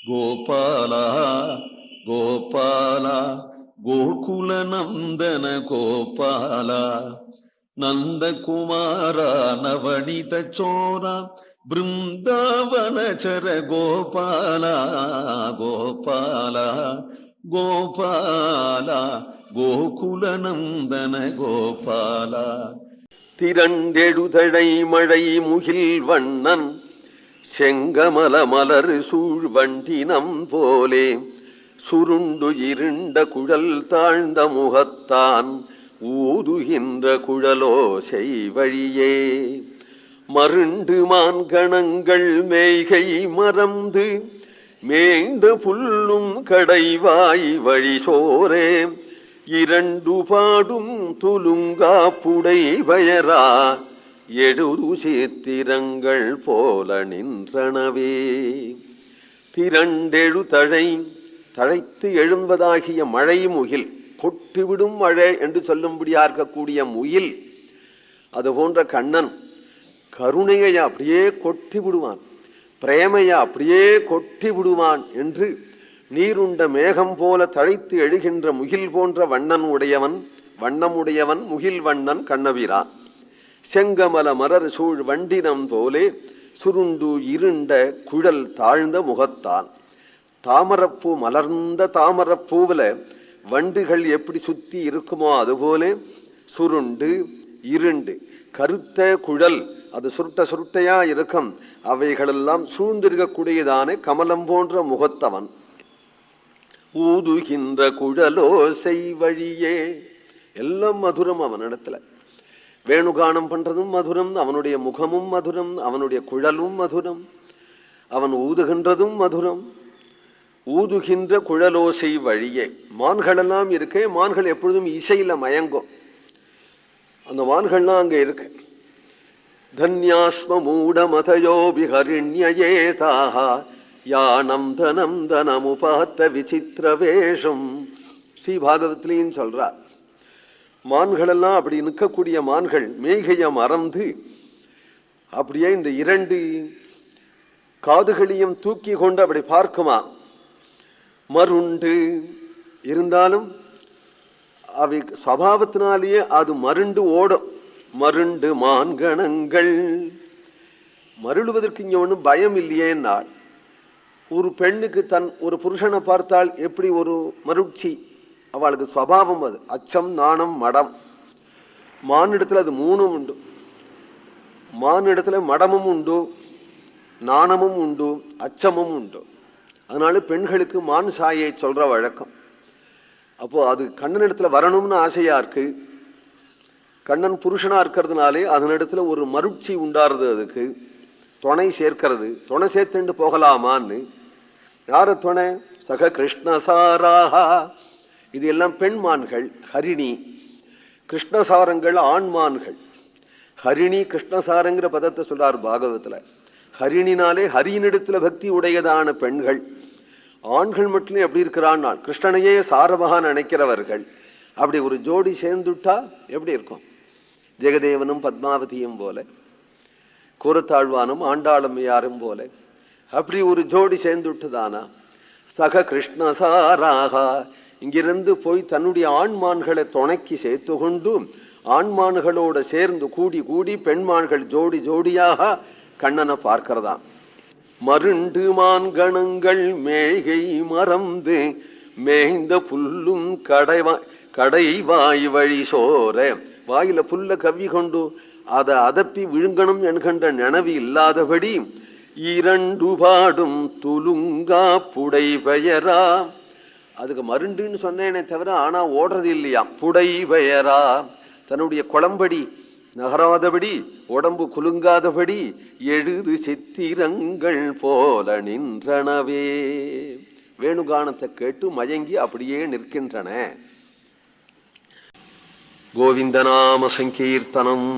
கோபால கோபால கோகுல நந்தன கோபால நந்தகுமார நவனித சோர பிருந்தாவனச்சர கோபால கோபால கோபால கோகுல நந்தன கோபால. திரண்டெழுதழை மழை முகில் வண்ணன் செங்கமல மலர் சூழ் வண்டினம் போலே சுருண்டு இருண்ட குழல் தாழ்ந்த முகத்தான் ஊதுகின்ற குழலோசை வழியே மருண்டு மான்கணங்கள் மேய்கை மறந்து மேய்ந்த புல்லும் கடைவாய் வழி சோரே இரண்டு பாடும் துலுங்கா புடை வயரா எழுது சேத்திரங்கள் போல நின்றனவே. திரண்டெழு தழைத்து எழும்பதாகிய மழை முகில், கொட்டிவிடும் மழை என்று சொல்லும்படியா இருக்கக்கூடிய முகில், அது போன்ற கண்ணன் கருணையை அப்படியே கொட்டி விடுவான், பிரேமையை அப்படியே கொட்டி விடுவான் என்று நீருண்ட மேகம் போல தழைத்து எழுகின்ற முகில் போன்ற வண்ணமுடையவன் முகில் வண்ணன் கண்ணபிரான். செங்கமல மலர் சூழ் வண்டினம் போலே சுருண்டு இருண்ட குழல் தாழ்ந்த முகத்தான். தாமரப்பூ, மலர்ந்த தாமரப்பூவில வண்டுகள் எப்படி சுத்தி இருக்குமோ அதுபோலே சுருண்டு இருண்டு கருத்த குழல், அது சுருட்டையா இருக்கும், அவைகளெல்லாம் சூழ்ந்திருக்கக்கூடியதான கமலம் போன்ற முகத்தவன். ஊதுகின்ற குழலோசை வழியே, எல்லாம் மதுரம் அவனிடத்துல. வேணுகானம் பண்றதும் மதுரம், அவனுடைய முகமும் மதுரம், அவனுடைய குழலும் மதுரம், அவன் ஊதுகின்றதும் மதுரம். ஊதுகின்ற குழலோசை வழியே. மான்களெல்லாம் இருக்கே, மான்கள் எப்பொழுதும் இசையில மயங்கும், அந்த மான்கள்லாம் அங்க இருக்கு. தன்யாஸ்ம மூட மதயோபிஹரிண்யேதாக யானம் தனம் தனமுபாத்த விசித்திர வேஷம். ஸ்ரீ பாகவத்லின்னு சொல்றார். மான்களெல்லாம் அப்படி நிற்கக்கூடிய மான்கள் மேய்கைய மறந்து அப்படியே இந்த இரண்டு காதுகளையும் தூக்கி கொண்டு அப்படி பார்க்குமா. மருண்டு இருந்தாலும் அவை சபாவத்தினாலேயே அது மருண்டு ஓடும். மருண்டு மான்கணங்கள், மருளுவதற்கு இங்க ஒன்றும் பயம் இல்லையேன்னாள். ஒரு பெண்ணுக்கு ஒரு புருஷனை பார்த்தால் எப்படி ஒரு மருட்சி, அவளுக்கு சுவாவம், அது அச்சம் நாணம் மடம். மானிடத்துல அது மூணும் உண்டு. மானிடத்துல மடமும் உண்டு, நாணமும் உண்டு, அச்சமும் உண்டு. அதனால பெண்களுக்கு மான் சாயை சொல்ற வழக்கம். அப்போ அது கண்ணனிடத்துல வரணும்னு ஆசையா இருக்கு. கண்ணன் புருஷனா இருக்கிறதுனாலே அதனிடத்துல ஒரு மருட்சி உண்டாருது, அதுக்கு துணை சேர்க்கிறது. துணை சேர்த்துண்டு போகலாமான்னு. யார துணை? சக கிருஷ்ணசாராஹா. இது எல்லாம் பெண்மான்கள். ஹரிணி கிருஷ்ணசாரங்கள் ஆண்மான்கள். ஹரிணி கிருஷ்ணசாரங்கிற பதத்தை சொல்றார் பாகவத்துல. ஹரிணினாலே ஹரியினிடத்துல பக்தி உடையதான பெண்கள். ஆண்கள் மட்டும் எப்படி இருக்கிறான்? கிருஷ்ணனையே சாரமாக நினைக்கிறவர்கள். அப்படி ஒரு ஜோடி சேர்ந்துட்டா எப்படி இருக்கும்? ஜெகதேவனும் பத்மாவதியும் போல, கூரத்தாழ்வானும் ஆண்டாளம்மையாரும் போல அப்படி ஒரு ஜோடி சேர்ந்துட்டுதானா? சக கிருஷ்ணசாராக இங்கிருந்து போய் தன்னுடைய ஆண்மான்களை துணைக்கி சேர்த்து கொண்டு ஆண்மான்களோட சேர்ந்து கூடி கூடி பெண்மான்கள் ஜோடி ஜோடியாக கண்ணனை பார்க்கிறதாம். மருண்டு மான்கணங்கள் மேய்கை மறந்து மேய்ந்த புல்லும் கடைவாய் வழி சோர. வாயில புல்ல கவ்வி கொண்டு அதை அதப்பி விழுங்கணும் என்கின்ற நினைவு இல்லாதபடி இரண்டு பாடும் துலுங்கா புடை பெயரா. அதுக்கு மருண்டுன்னு சொன்னேனே தவிர ஆனா ஓடுறது இல்லையா. புடை பெயரா, தன்னுடைய குளம்படி நகராதபடி, உடம்பு குலுங்காதபடி எழுது சித்திரங்கள் போல நின்றனவே. வேணுகானத்தை கேட்டு மயங்கி அப்படியே நிற்கின்றன. கோவிந்தநாம சங்கீர்த்தனம்.